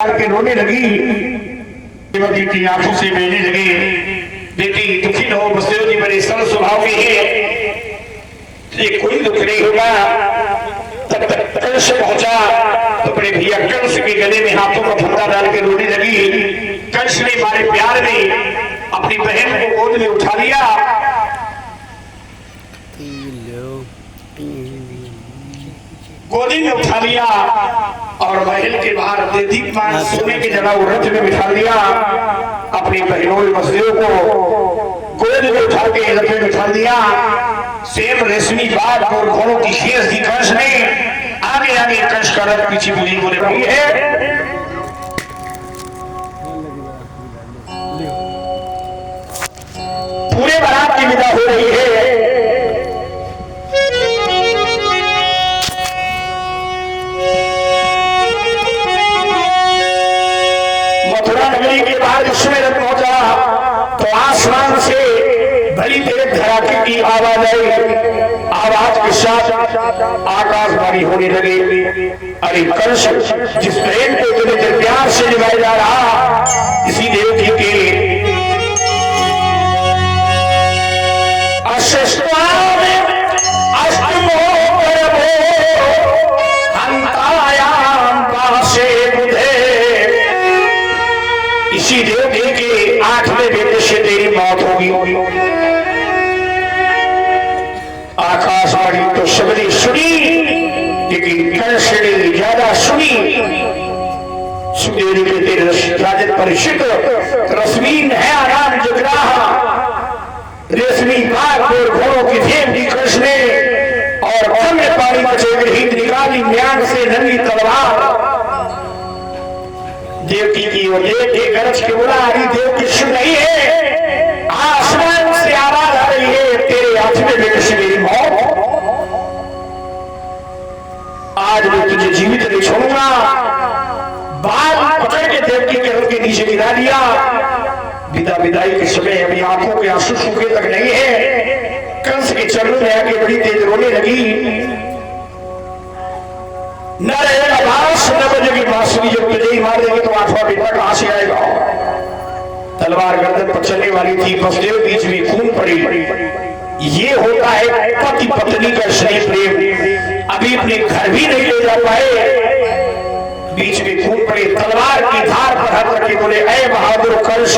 के रोने लगी। देवकी की आंखों से बहने लगे। बेटी दुखी न हो, बसदेव जी बड़े सरल स्वभाव के हैं, ये कोई दुख नहीं होगा। तब तक कंस पहुंचा तो अपने भैया कंस के गले में हाथों का फंदा डाल के रोने लगी। कंस ने मारे प्यार में अपनी बहन को गोद में उठा लिया, गोदी में उठा लिया और महल के बाहर दीपमान सोने की जगह रथ में बिठा लिया। अपनी बहनों बसदेव को गोद में उठा के रथ में बिठा दिया। सेम रेशमी बाग और घोड़ों की खेस दी कंस ने। आगे आगे कंस का रथ पीछे बुली बोले रही है। पूरे बारात की विदा हो रही है। उसमें जब पहुंचा तो आसमान से बड़ी तेज धड़ाके की आवाज आई। आवाज के साथ आकाशवाणी होने लगी, अरे कंस, जिस प्रेम को तुझे प्यार से निभाया जा रहा, इसी देवकी के इसी देवकी के 8वें बेटे से तेरी मौत होगी। आकाशवाणी तो सबने सुनी, लेकिन कंस ने ज्यादा सुनी। सुदेव के तेरे राजन परिषद रश्मीन है आराम जगराहा, रेशमी बाग और घोड़ों की फेम दी कंस ने, और कम पानी में हिंद निकाली म्यांग से नंगी तलवार। देवकी की ओर देख के गरज के बोला, अरे देवकी सुन रही है, आसमान से आवाज आ रही है, तेरे 8वें बेटे से मेरी मौत। आज मैं तुझे जीवित नहीं छोड़ूंगा। बाल पकड़ के देवकी के रथ के नीचे गिरा दिया। विदाई के समय अभी आंखों के आंसू सूखे तक नहीं है। कंस के चरणों में आके बड़ी तेज रोने लगी। न रहेगा बांस, न बजेगी बांसुरी, जब तुझे ही मार देंगे तो 8वां बेटा कहां से आएगा। तलवार गर्दन पर चलने वाली थी, बसदेव बीच में खून पड़ी। ये होता है पति पत्नी का स्नेह प्रेम। अभी अपने घर भी नहीं ले जा पाए, बीच में खून पड़े। तलवार की धार पर हाथ रखे बोले, ऐ बहादुर कंस,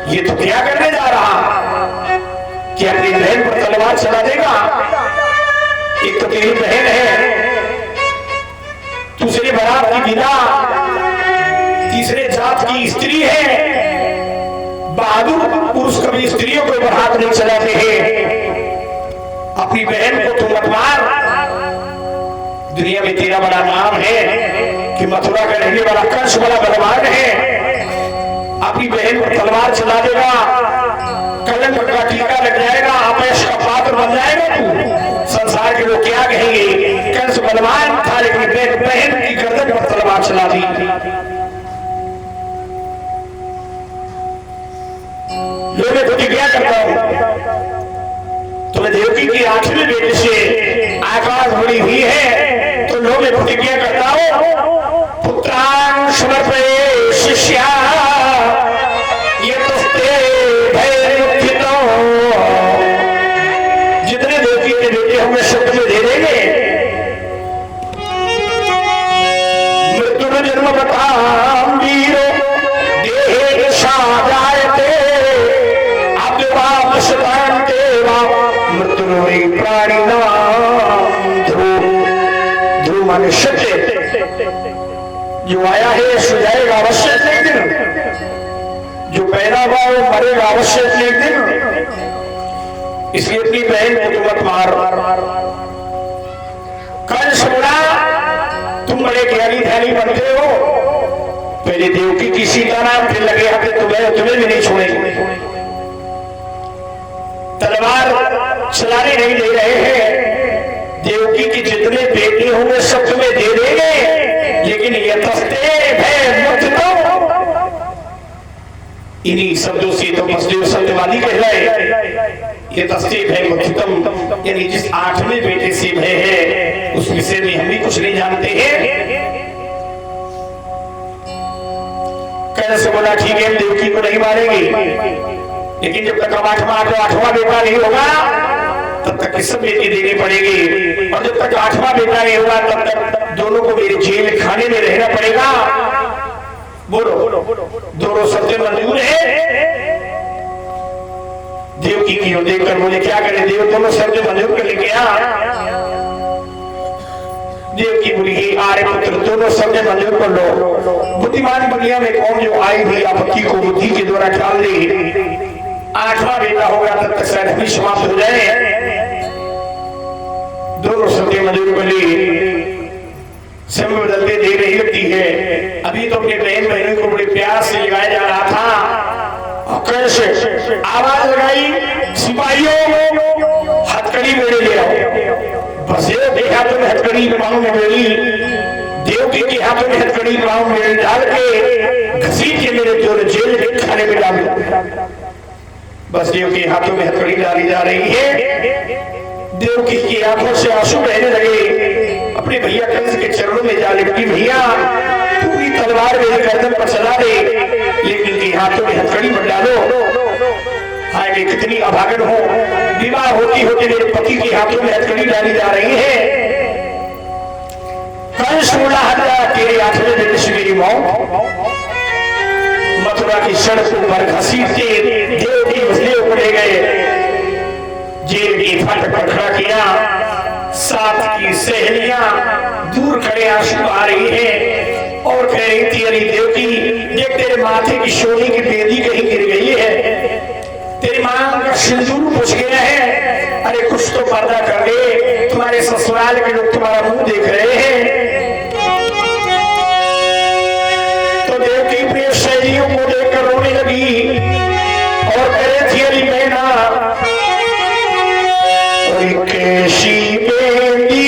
ये तो क्या करने जा रहा, कि अपनी बहन पर तलवार चला देगा। एक तो तेरी बहन है, दूसरे बारात की विदा, तीसरे जात की स्त्री है। बहादुर पुरुष कभी स्त्रियों को हाथ नहीं चलाते हैं। अपनी बहन को तू मत मार। दुनिया में तेरा बड़ा नाम है कि मथुरा का रहने वाला कंस बड़ा बलवान है। अपनी बहन पर तलवार चला देगा, कलंक का टीका लग जाएगा, आपेश का पात्र बन जाएगा तू। संसार के लोग क्या कहेंगे। कंस बलवान था, लेकिन बहन की गर्दन पर तलवार चला दी। लो मैं प्रतिज्ञा करता हूं, तुम्हें देवकी की 8वें बेटे से आकाश बड़ी हुई है, तो लो मैं प्रतिज्ञा करता हूं, पुत्रान समर्पये शिष्या, ये तो जितने देवकी के बेटे होंगे सब तुम्हें दे देंगे। मृत्यु में जन्म बताम वीरो देहे साजायते, आपके बाप शतान देवा मृत्यु में प्राणी नाम ध्रुव माने सत्य। जो आया है सो जाएगा अवश्य एक दिन, जो पैदा हुआ वो मरेगा अवश्य एक दिन। इसलिए अपनी बहन को मत मार। कंस बोला, तुम बड़े ज्ञानी ध्यानी बनते हो, पहले देवकी की सीता नाम, फिर लगे हाथ तुम्हें भी नहीं छोड़ेंगे। तलवार चलाने नहीं दे रहे हैं। देवकी की जितने बेटे होंगे सब तुम्हें दे देंगे, लेकिन यतस्ते भय मुक्त तो। इन्हीं शब्दों से तो बसदेव सत्यवादी कहलाए। ये तस्वीर है मुक्तितम, यानी जिस 8वें बेटे से भय है उस विषय में हम भी कुछ नहीं जानते हैं। कहने से बोला ठीक है, देवकी को नहीं मारेंगे, लेकिन जब तक आठवां बेटा नहीं होगा तब तक किस्म बेटी देनी पड़ेगी, और जब तक आठवां बेटा नहीं होगा तब तक दोनों को मेरे जेल खाने में रहना पड़ेगा। बोलो दोनों शर्तें मंजूर है? देवकी की ओर देखकर बोले क्या करें देव, दोनों शर्तें मंजूर कर लेके आ। देवकी बोली आर्य पुत्र दोनों शर्तें मंजूर कर लो। बुद्धिमान दुनिया में कौन जो आई हुई आपत्ति को बुद्धि के द्वारा टाल दे। आठवां बेटा होगा तब तक शायद भी समाप्त हो जाए। दोनों शर्तें मंजूर कर ली। समय बदलते देर नहीं लगती है। अभी तो अपने बहन बहनों को बड़े प्यार से लगाया जा रहा था, और कैसे आवाज लगाई सिपाहियों हथकड़ी मेरे ले आओ। बसेव के हाथों में हथकड़ी पाँव में मेरी, देवकी के हाथों में हथकड़ी पाँव में मेरी डाल के घसीट के मेरे दोनों जेल के खाने में डाल दो। बस देव के हाथों में हथकड़ी डाली जा रही है। देवकी की आंखों से आंसू बहने लगे। अपने भैया कंस के चरणों में जा लिपटी, भैया पूरी तलवार मेरे गर्दन पर चला दे, लेकिन के हाथों में हथकड़ी मत डालो। हाय मैं कितनी अभागन हूँ, विवाह होती होती मेरे पति के हाथों में हथकड़ी डाली जा रही है। कंस बोला हत्या तेरे आठवें दिन से मेरी मौत। मथुरा की सड़क पर घसीटते देव की मछली पड़े गए। जेल की फाटक पर खड़ा किया। साथ की सहेलियां दूर खड़े आंसू आ रही है और कह रही थी अरे देवकी देख तेरे माथे की सोने की बेदी कहीं गिर गई है, तेरी मां का सिंदूर पुछ गया है, अरे कुछ तो पर्दा कर दे, तुम्हारे ससुराल के लोग तुम्हारा मुंह देख रहे हैं। तो देवकी अपनी सहेलियों को देखकर रोने लगी और कह रही थी अरे मैना कैसी बेटी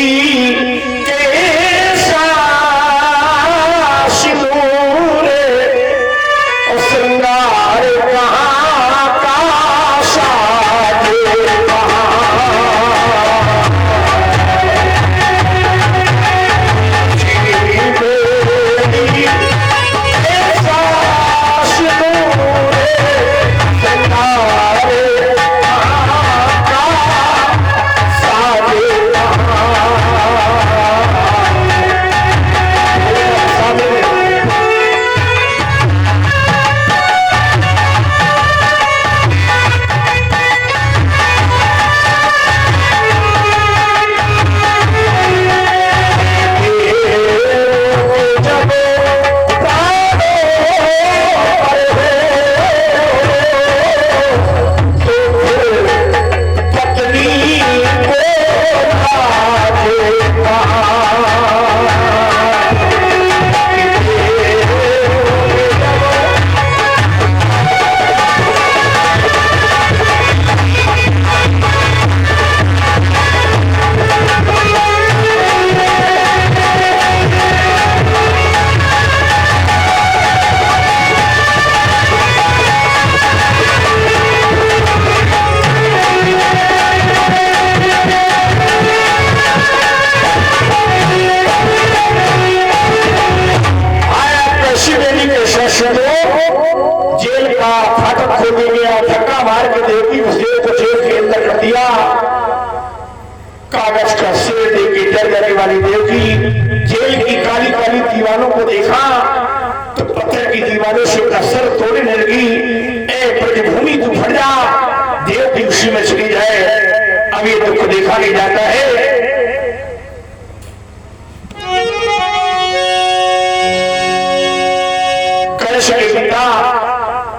कैसा सिंदूर और श्रृंगार कहाँ का साज जेल का फाटक खोल दिया, धक्का मार के देवकी मछलियों को जेल के अंदर कर दिया। कागज का शेर देख के डर जाने वाली देवकी जेल की काली काली दीवारों को देखा तो पत्थर की दीवारों से उसका सर तोड़ने लगी। ए प्रतिभूमि तू फट जा, देवकी उसी में चली जाए। अब ये दुख देखा नहीं जाता है।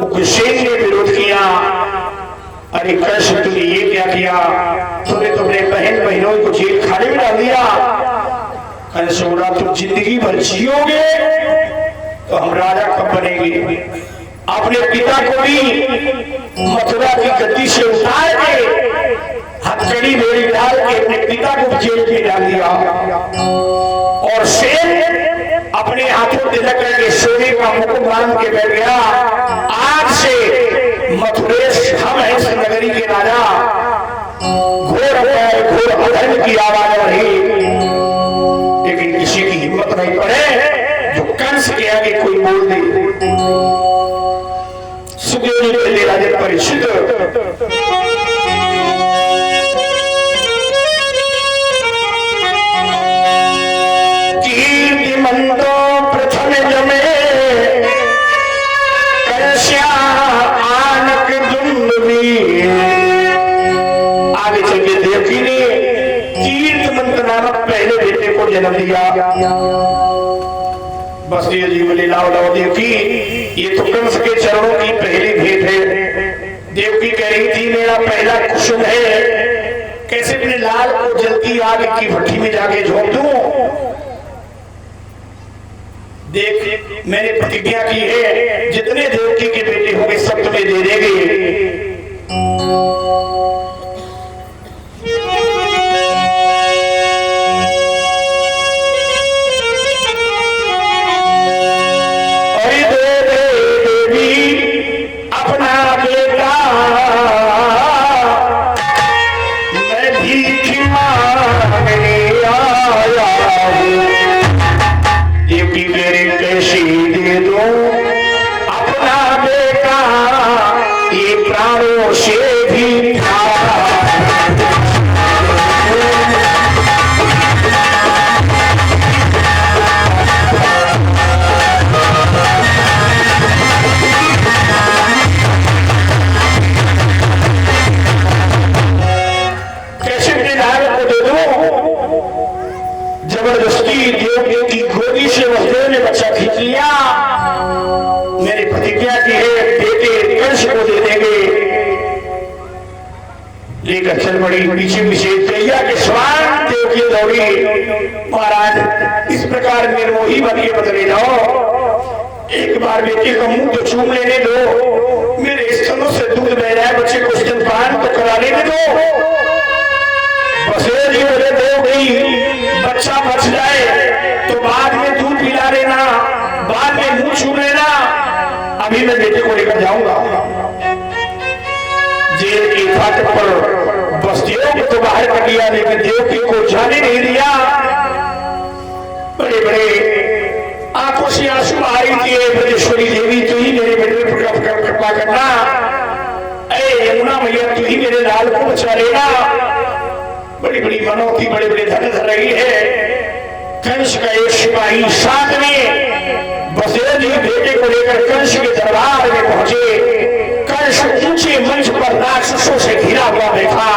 उग्रसेन ने विरोध किया, अरे कंस तूने ये क्या किया, तूने तुमने बहन बहनों को जेल खाने में डाल दिया। कंस बोला तुम जिंदगी भर जियोगे तो हम राजा कब बनेंगे। अपने पिता को भी मथुरा की गद्दी से उतार के हथकड़ी मेरी डाल के अपने पिता को जेल में डाल दिया। और सेन अपने हाथों तिलक करके सोने का मुकुट बांध के बैठ गया। आज से मथुरेश हम हैं इस नगरी के राजा। घोर अधर्म की आवाज रही, लेकिन किसी की हिम्मत नहीं पड़े जो कंस के आगे कोई बोल दे। सुखदेव जी कहते राजन परीक्षित, कीर्तिमंतो प्रथम जमे कलश्या आनक दुंदुभी। आगे चल के देवकी ने कीर्तिमंत नामक पहले बेटे को जन्म दिया। वसुदेव जी बोले लाओ लाओ देवकी, ये तो कंस के चरणों की पहली भेंट है। देवकी कह रही थी मेरा पहला कुसुम है, कैसे अपने लाल को जलती आग की भट्टी में जाके झोंक दूं। देख मैंने प्रतिज्ञा की है, जितने देवकी के बेटे होंगे सब तुम्हें दे देंगे। जबरदस्ती देवकी की गोदी से वसुदेव ने बच्चा खींच लिया। मैंने प्रतिज्ञा की है बेटे कंस को दे देंगे। लेकर चल पड़ी पीछे पीछे दैया के समान देवकी दौड़ी। महाराज इस प्रकार निर्मोही बन के बदले जाओ, एक बार बेटे का मुंह तो चूम लेने दो, मेरे स्तनों से दूध बह रहा है, बच्चे को स्तनपान तो करा लेने दो। वसुदेव जी बोले देवकी बच्चा बच जाए तो बाद में दूध पिला लेना, बाद में मुंह छू लेना, अभी मैं बेटे को लेकर जाऊंगा। जेल की फाटक पर वसुदेव को तो बाहर कर दिया, लेकिन देवकी को जाने नहीं दिया। बड़े बड़े आंखों से आंसू आ रही थी, ब्रजेश्वरी देवी तू ही मेरे बेटे पर कृपा करना, ऐ यमुना मैया तू ही मेरे लाल को बचा लेना। बड़ी बड़ी मनोती बड़े बड़े धन धर रही है। कंस का एक सिपाही साथ में वसुदेव जी बेटे को लेकर कंस के दरबार में पहुंचे। कंस ऊंचे मंच पर राक्षसों से घिरा हुआ देखा।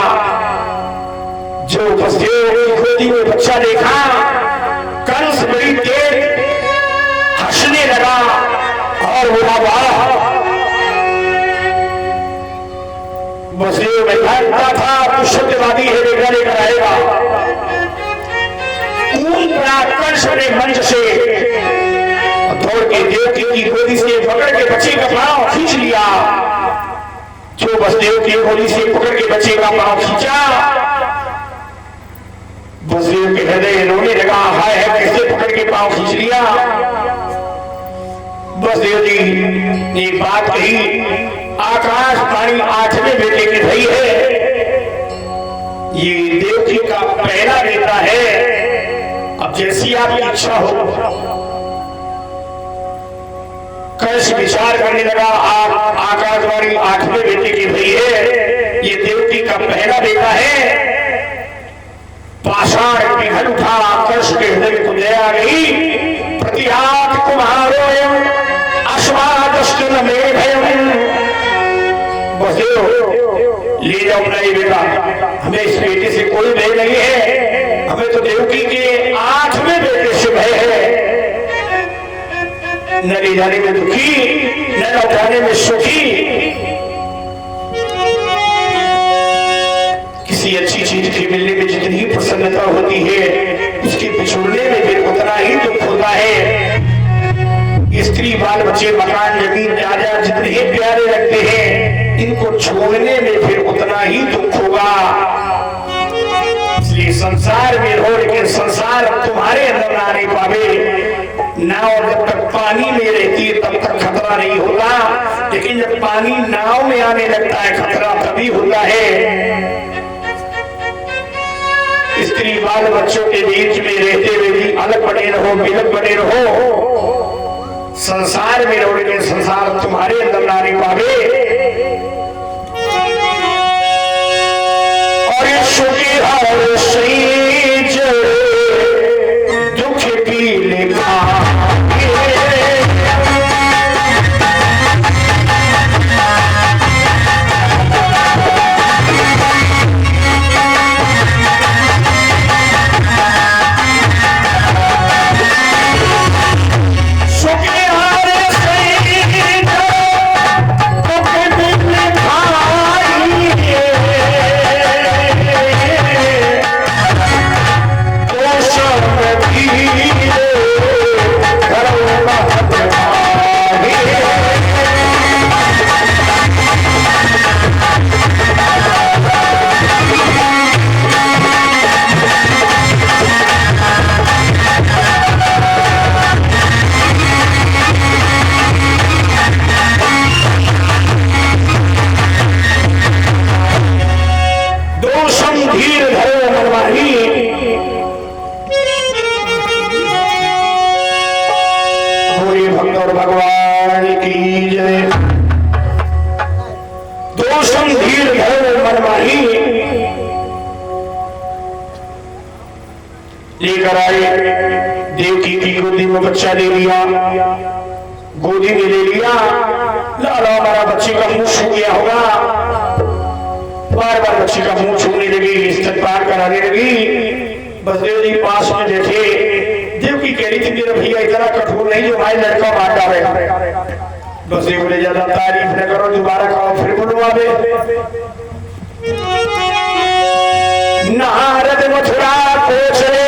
जो वसुदेव की गोदी में बच्चा देखा, कंस बड़ी देर हंसने लगा और बोला वाह। वसुदेव में जानता था तू सत्यवादी है, बेटा लेकर आएगा। कंस ने मंच से दौड़ के देवकी की गोदी से पकड़ के बच्चे का पांव खींच लिया। जो वसुदेव की गोदी से पकड़ के बच्चे का पांव खींचा, वसुदेव के हृदय रोने लगा, हाय है कैसे पकड़ के पांव खींच लिया। वसुदेव जी ने एक बात कही, आकाश पानी आठवें बेटे की भई है, ये देवकी का पहला बेटा है, अब जैसी आपकी इच्छा हो। कंस विचार करने लगा, आकाशवाणी आठवें बेटे की भई है, ये देवकी का पहला बेटा है। पाषाण पिघल उठा, कंस के हृदय में दया आ गई। प्रतिहात कुम्हारो अश्वादस्तु न मे भयम्। ले जाओ अपना ये बेटा, हमें इस बेटे से कोई भय नहीं है, हमें तो देवकी के आठवें बेटे से भय है। न ले जाने में दुखी, न लौटाने में सुखी। किसी अच्छी चीज के मिलने में जितनी ही प्रसन्नता होती है, उसके पिछड़ने में फिर उतना ही दुख होता है। स्त्री बाल बच्चे मकान जमीन जायदाद जितने ही प्यारे लगते हैं, इनको छोड़ने में फिर उतना ही दुख होगा। इसलिए संसार में रहो, लेकिन संसार तुम्हारे अंदर ना नहीं पावे। नाव जब तक पानी में रहती है तब तक खतरा नहीं होता, लेकिन जब पानी नाव में आने लगता है खतरा तभी होता है। स्त्री बाल बच्चों के बीच में रहते हुए भी अलग बने रहो, बिलग बने रहो। संसार में रहो, लेकिन संसार तुम्हारे अंदर ना नहीं पावे। माही लेकर आए। देवकी की गोदी में बच्चा ले लिया, गोदी में ले लिया। लाला हमारा बच्चे का मुंह छू गया होगा, बार बार बच्चे का मुंह छूने लगी, स्तनपान कराने लगी। बसदेव जी पास में देखे, देवकी कह रही थी मेरा भैया इतना कठोर नहीं जो भाई लड़का मार डालेगा। बसदेव बोले ज्यादा तारीफ न करो, दोबारा कहो फिर बुलवावे। नारद मथुरा को चले,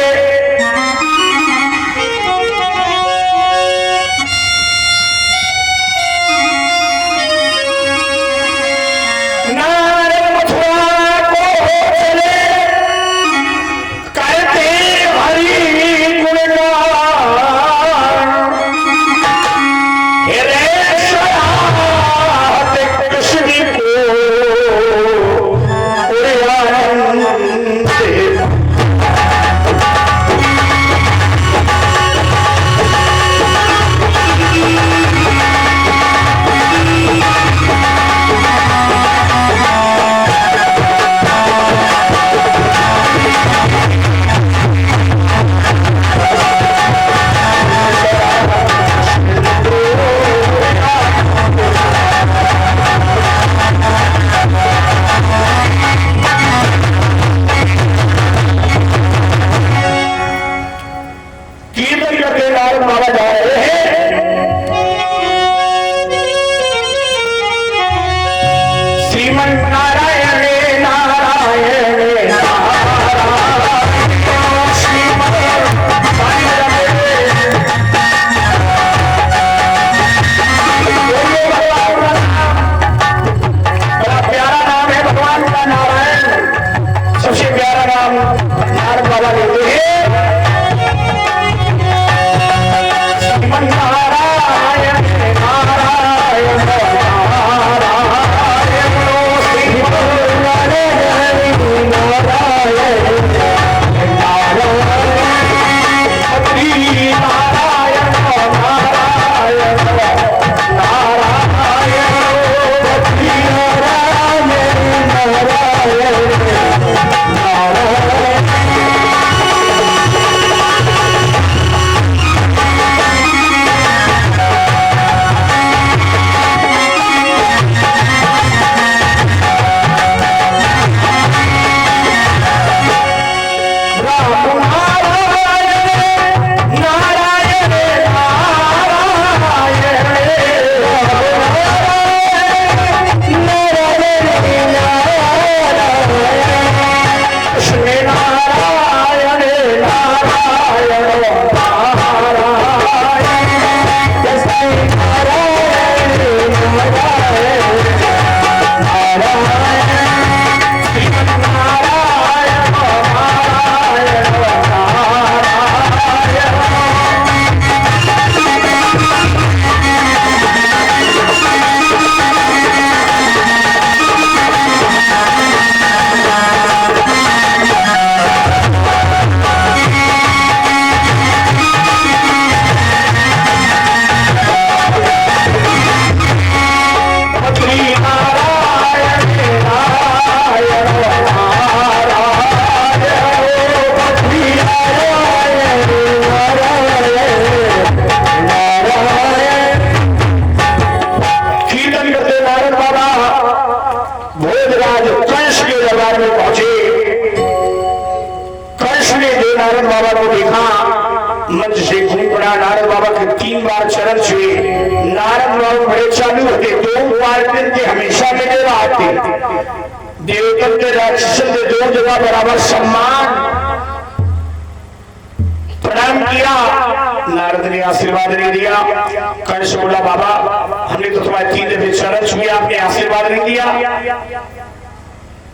बराबर सम्मान प्रणाम किया। नारद ने आशीर्वाद नहीं दिया। कंस बोला बाबा हमने तो तुम्हारे 3 दफे चरण छुए, आपने आशीर्वाद नहीं दिया।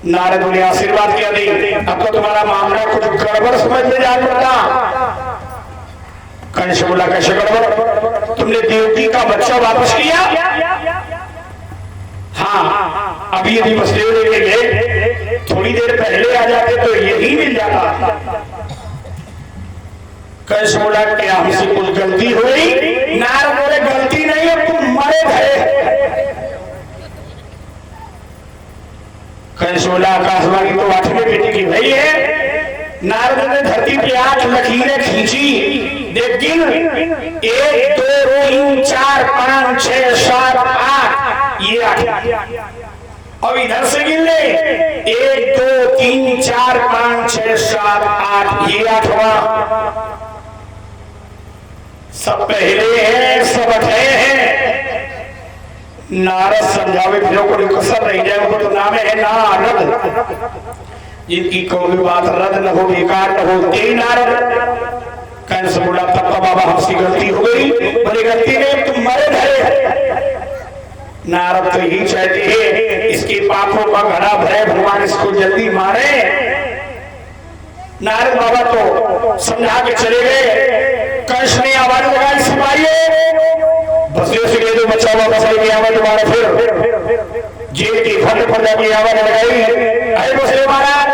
नारद ने आशीर्वाद किया नहीं, अब तो तुम्हारा मामला कुछ गड़बड़ समझ में जा पड़ता। कंस बोला कैसे गड़बड़? तुमने देवकी का बच्चा वापस किया? हाँ, अभी यदि वसुदेव लेके गए थोड़ी देर पहले आ जाते तो यही मिल जाता। कंस बोला क्या हमसे कुछ गलती हुई? नारद बोले गलती नहीं है, तुम मरे गए। कंस 16 आकाशवाणी तो 8वें बेटे की भई है। नारद ने धरती पे 8 लकीरें खींची, लेकिन 1 2 3 4 5 6 7 8 ये 8। अब इधर से गिन ले, 1 2 3 4 5 6 7 8 ये 8वां। सब पहले हैं, सब अठे हैं। नारद समझावे फिर को कसर रह जाए, वो तो नाम है नारद, जिनकी कोई बात रद्द न हो, बेकार न हो, ते नारद। कंस बोला तब बाबा हमसे गलती हो गई। बोले गलती नहीं, तुम मरे धरे। नारद तो यही चाहते हैं इसके पापों का घड़ा भरे, भगवान इसको जल्दी मारे। नारद बाबा तो समझा के चले गए। कंस ने आवाज लगाई, सिपाहियों बसरे से ले दो बच्चा, वापस लेके आवा दोबारा। फिर जेल की फट पर जाके आवाज लगाई, अरे बसरे महाराज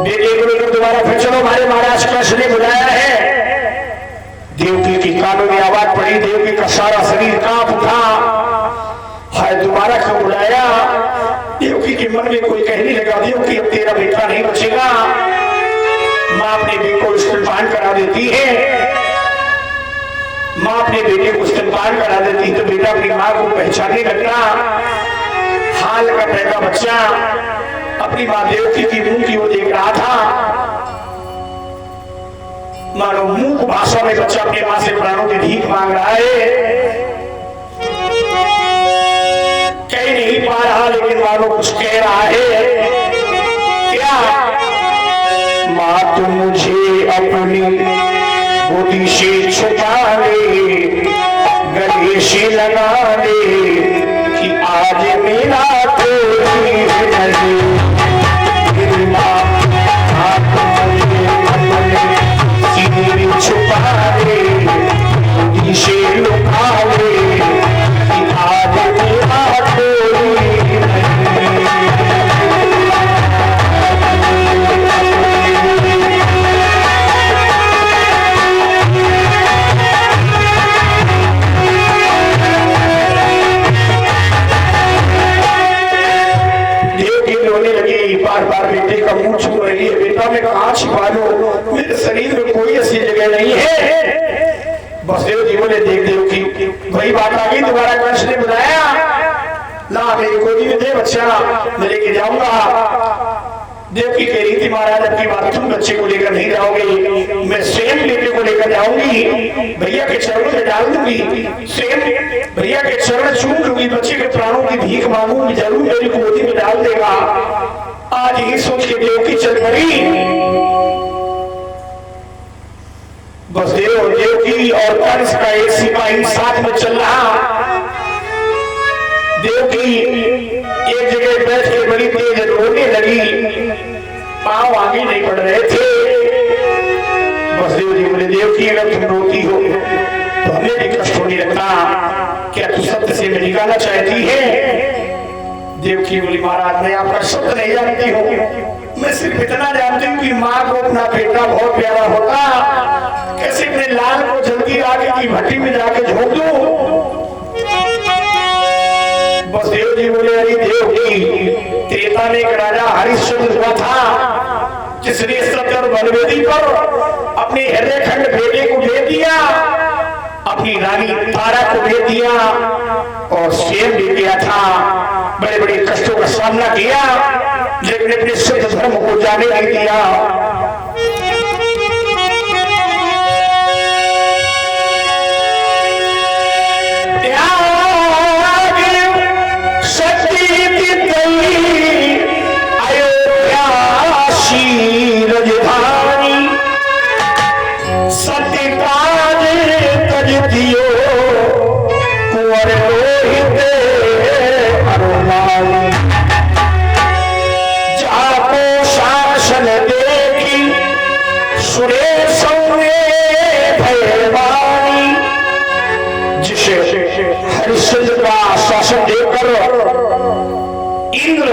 बेटे को लेकर दोबारा फिर चलो, हमारे महाराज कंस ने बुलाया है। देवकी की कानों में आवाज पड़ी, देवकी का सारा शरीर कांप उठा। हाय दोबारा क्यों बुलाया? देवकी के मन में कोई कहने लगा, देवकी अब तेरा बेटा नहीं बचेगा। माँ अपने बेटे को स्तनपान करा देती है। माँ अपने बेटे को स्तनपान करा देती तो बेटा अपनी माँ को पहचानने लगता। हाल का पैदा बच्चा अपनी माँ देवकी की मुंह की ओर देख रहा था। मानो मूक भाषा में बच्चा अपनी माँ से प्राणों की भीख मांग रहा है। कह नहीं पा रहा, लेकिन मानो कुछ कह रहा है। क्या? माँ तुम मुझे अपनी गोदी से छुपा ले, गले से लगा ले कि आज मेरा कोई नहीं। माँ तुम मुझे अपने सीने में छुपा ले, गोदी से लुका ले कि आज मेरा कोई नहीं। बार बार बेटे का मुंह छू रही है। बेटा मैं कहाँ छिपा लूं, मेरे शरीर में कोई ऐसी जगह नहीं है। बसदेव जी बोले देख देव की वही बात आ गई। दोबारा कंस ने बुलाया, ला मेरी गोदी में दे बच्चा, मैं लेके जाऊंगा। देवकी कह रही थी महाराज अब की बात तुम बच्चे को लेकर नहीं जाओगे, मैं स्वयं बेटे को लेकर जाऊंगी, भैया के चरणों में डाल दूंगी, स्वयं भैया के चरण चूम लूंगी, बच्चे के प्राणों की भीख मांगूंगी, जरूर मेरी गोदी में डाल देगा। आज ही सोच के देवकी चल पड़ी। बसदेव देवकी और कंस का एक सिपाही साथ में चल रहा। देवकी एक जगह बैठ के बड़ी तेज रोने लगी, पांव आगे नहीं बढ़ रहे थे। बसदेव जी बोले देवकी अगर तुम रोती हो तो हमें भी कष्ट होने लगता, क्या तू सत्य से मैं निकालना चाहती है? देवकी बोली महाराज मैं आपका शब्द नहीं जानती हूँ, मैं सिर्फ इतना जानती हूँ कि माँ को अपना बेटा बहुत प्यारा होता, कैसे अपने लाल को जल्दी आगे की भट्टी में जाके झोंक दूं। बसदेव जी बोले अरे देवकी त्रेता में एक राजा हरिश्चंद्र हुआ था, जिसने सत्तर बलवेदी पर अपने हृदय खंड बेटे को दे दिया, अपनी रानी तारा को दे दिया और स्वयं भी किया था। बड़े बड़े कष्टों का सामना किया, लेकिन अपने शुद्ध धर्म को जाने नहीं दिया। हरिश्चंद्र का शासन देकर इंद्र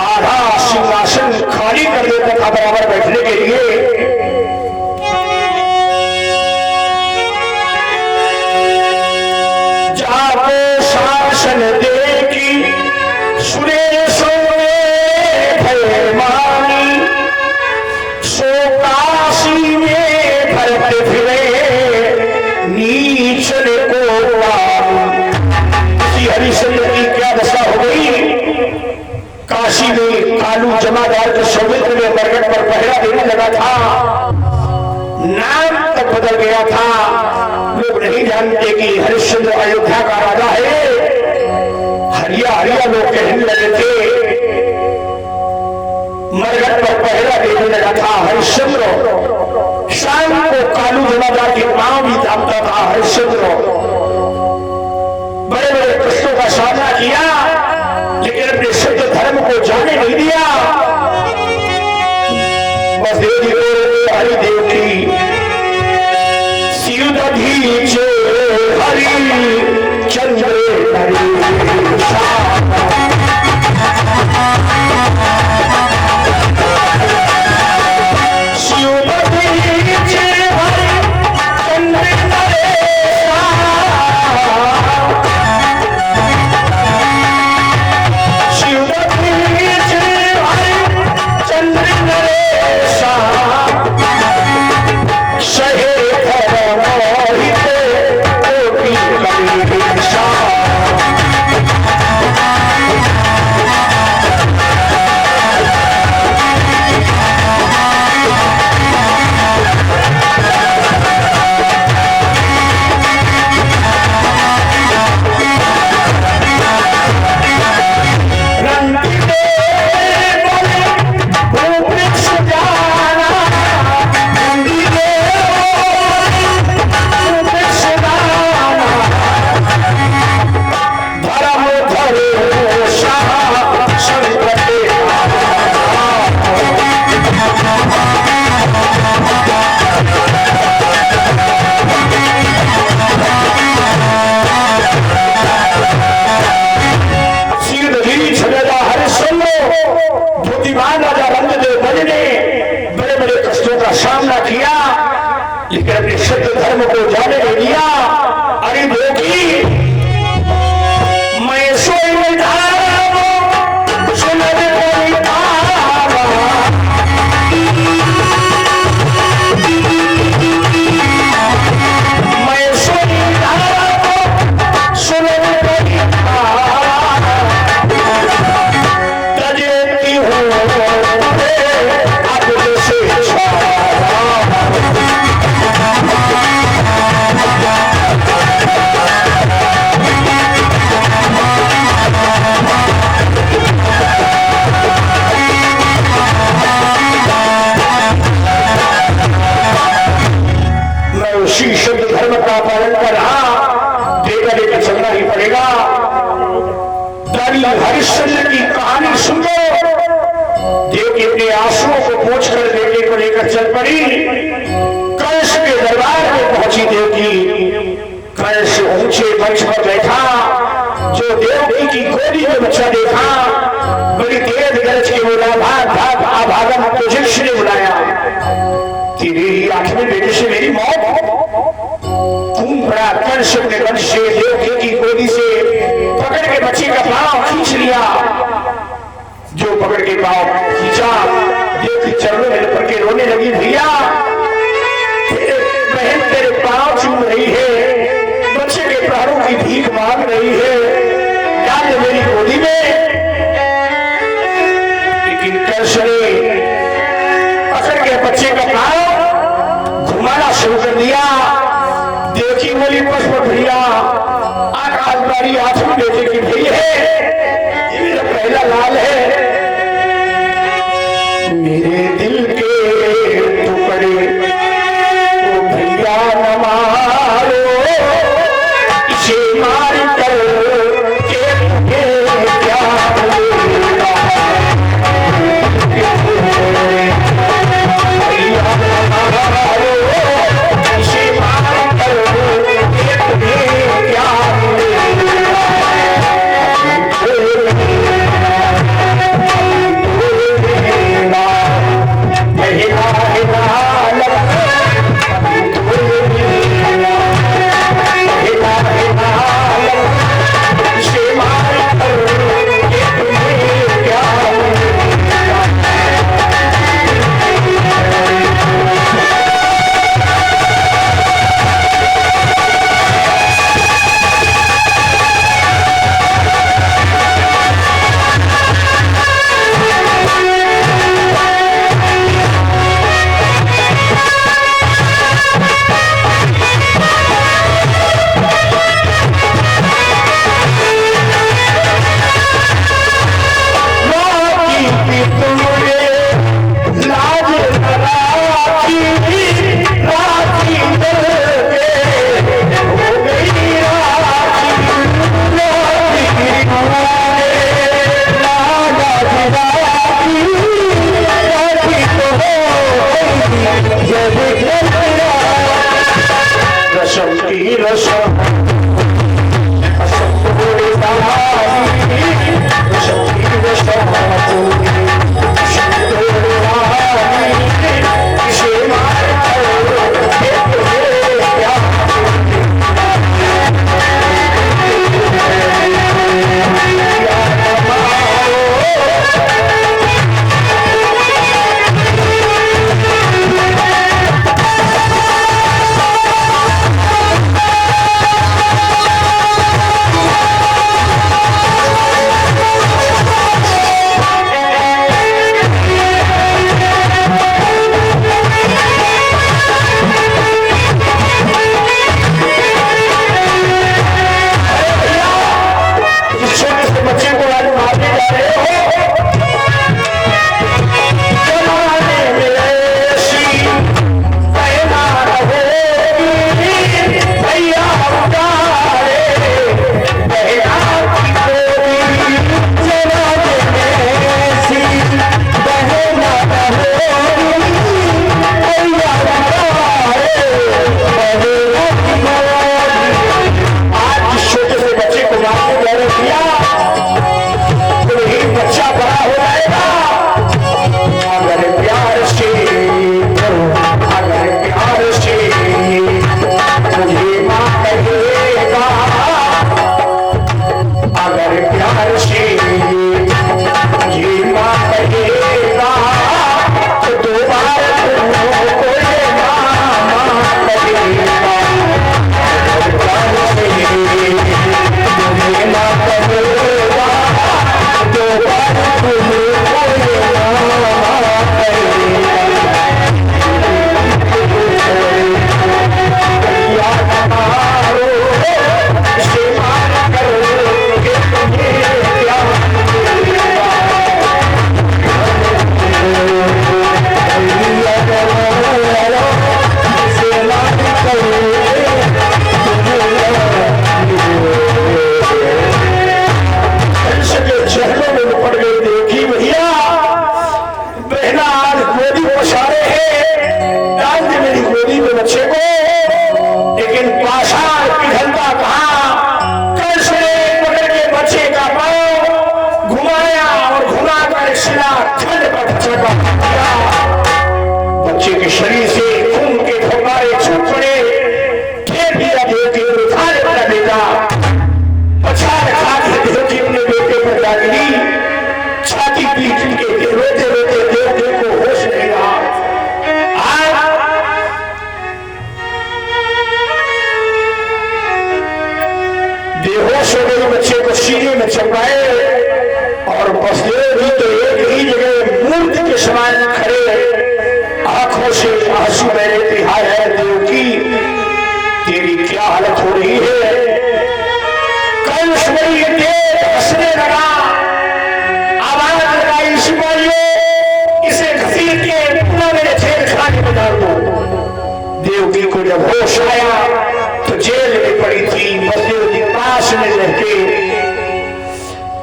आधा सिंहासन खाली कर देता था बराबर बैठने के लिए। जाको शासन देखी सुरेशों में कालू जमादार के सौमित्र में मरघट पर पहरा देने लगा था, नाम तक बदल गया था। लोग नहीं जानते कि हरिश्चंद्र अयोध्या का राजा है। हरिया हरिया लोग कहने लगे थे। मरघट पर पहरा देने लगा था हरिश्चंद्र। शाम को कालू जमादार के पांव भी दामता था हरिश्चंद्र। बड़े बड़े कष्टों का सामना किया, लेकिन अपने सत्य धर्म को जाने नहीं दिया। बस हरिदेव की सियुदधि चे हरि चंद्र हरि हरिश्चंद्र की कहानी सुन लो। देवकी अपने आंसुओं को पोंछ कर बेटे को लेकर चल पड़ी। कंस के दरबार में पहुंची देवकी। कंस ऊंचे मंच पर बैठा। जो देवकी की गोदी में बच्चा देखा, बड़ी तेज गरज के बोला, भाग भाग भागम तुझे ने बुलाया। तेरी आठवें बेटे से मेरी मौत। तुम बड़ा कंस अपने वंश से देवकी की गोदी से पकड़ के बच्चे का पांव खींच लिया। जो पकड़ के पांव खींचा, देवकी चरणों में लपट के रोने लगी। भैया तेरे बहन तेरे पांव चूम रही है, बच्चे के प्राणों की भीख मांग रही है, डाल मेरी गोदी में। लेकिन कंस ने पकड़ के बच्चे का पांव घुमाना शुरू कर दिया। देवकी बोली, पुष्प भैया आकाशवाणी आठवीं बेटे की भई है, ये मेरा पहला लाल है। मेरे दिल के टुकड़े को भैया न मारो, इसे मार कर के क्या मिलेगा। भैया न मारो, इसे मार कर के क्या बेहोश हो गई, बच्चे को सीने में चपाए और बसदेव भी तो एक ही जगह मूर्ति के समान खड़े आंखों से आंसू बह रहे थे। हाय है देव की, तेरी क्या हालत हो रही है। कंसमणि देव हंसने लगा, आवाज लगाई, सिपाहियों इसे घसीट के पुनः मेरे छेड़खाने में डाल दो। देवकी को जब होश आया तो जेल में पड़ी थी, बसदेव के पास में रहते।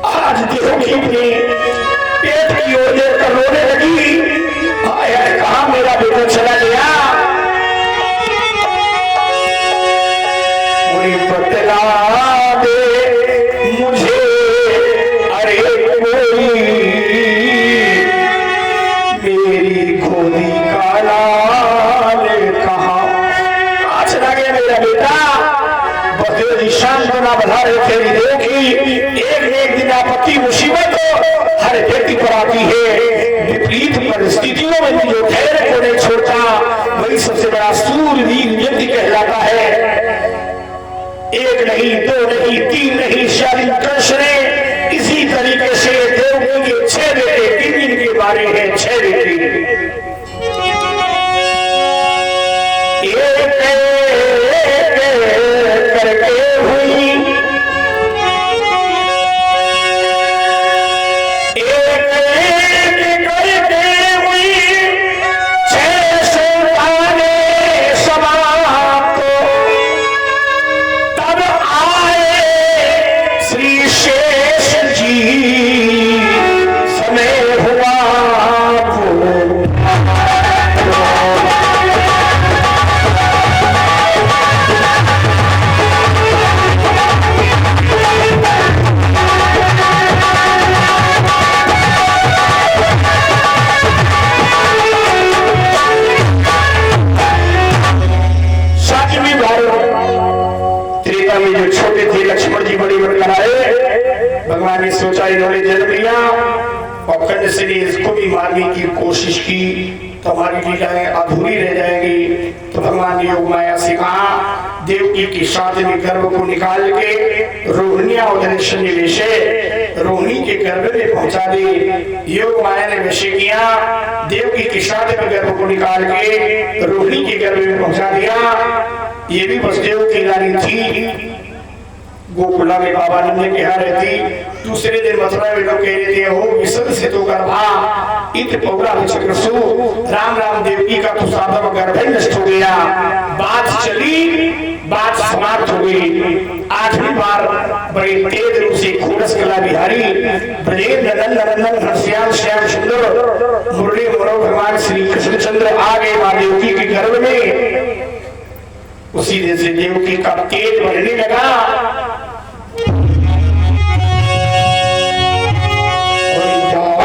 आज देवकी अपनी पेट की ओर देखकर रोने लगी, कहा मेरा बेटा चला गया। मुझे बतला दे मुझे, अरे कोई मेरी गोदी का लाल कहाँ चला गया मेरा बेटा। बसदेव जी शांत बना बढ़ा रहे थे। देखी एक दिन आपत्ति मुसीबत हर व्यक्ति पर आती है, विपरीत परिस्थितियों में भी जो धैर्य को नहीं छोड़ता वही सबसे बड़ा सूरवीर व्यक्ति कहलाता है। एक नहीं, दो नहीं, तीन नहीं, शालीन कंस ने इसी तरीके से देवकी के 6 बेटे, 3 दिन के बारे हैं 6 बेटे। भगवान ने सोचा इन्होंने जन्म लिया और कंस ने इसको भी मारने की कोशिश की तो हमारी लीलाएं अधूरी रह जाएंगी। तो भगवान ने योग माया से कहा, देवकी की साथ में गर्भ को निकाल के रोहिणिया रोहिणी के गर्भ में पहुंचा दी। योग माया ने वैसे किया, देवकी की साथ में गर्भ को निकाल के रोहिणी के गर्भ में पहुंचा दिया। ये भी बसदेव की रानी थी, गोकुला में बाबा नंद के यहाँ रहती। दूसरे दिन मथुरा में लोग कह रहे थे, हो विसर्ग से तो गर्भा इत पौरा चक्रसु, राम राम देवकी का तो साधव गर्भ नष्ट हो गया। बात चली, बात समाप्त हो गई। 8वीं बार बड़े तेज रूप से खोरस कला बिहारी ब्रजेंद्र नंदन घनश्याम श्याम सुंदर मुरली मनोहर भगवान श्री कृष्णचंद्र आ गए मां देवकी के गर्भ में। उसी दिन से देवकी का तेज बढ़ने लगा।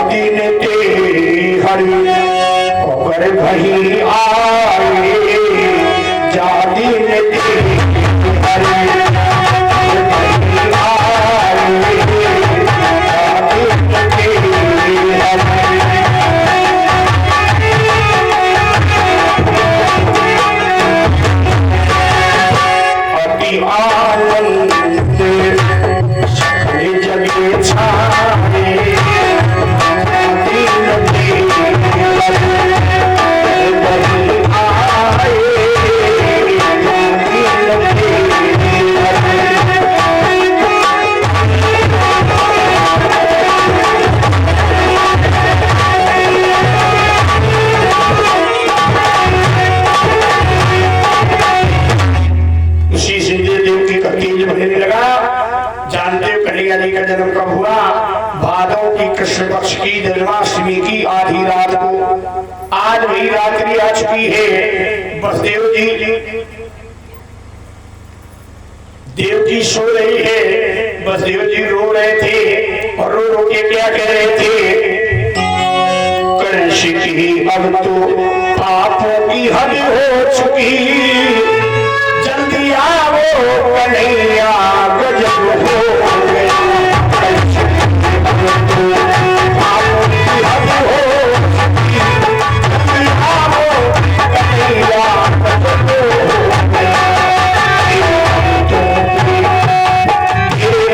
दिन ते हरि और भई आए, जा दिन ते हरि अति आनंद सकल जगे छाए। का जन्म कब हुआ? भादव की कृष्ण पक्ष की जन्माष्टमी की आधी रात को। आज भी रात्रि आ चुकी है। बसदेव जी सो रही है, बसदेव जी रो रहे थे और रो रो के क्या कह रहे थे, कंस की अब तो पापों की हद हो चुकी, जल्दी आओ कन्हैया गजब हो गया। Yeah.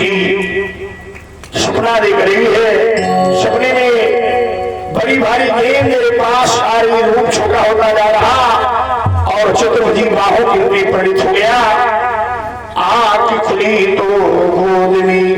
जी सपना देख रही है। सपने में बड़ी भारी गेंद मेरे पास आ रही, रूप छोटा होता जा रहा और चतुर्भुजी बाहों के ऊपर परिणित हो गया। आंख खुली तो गोद में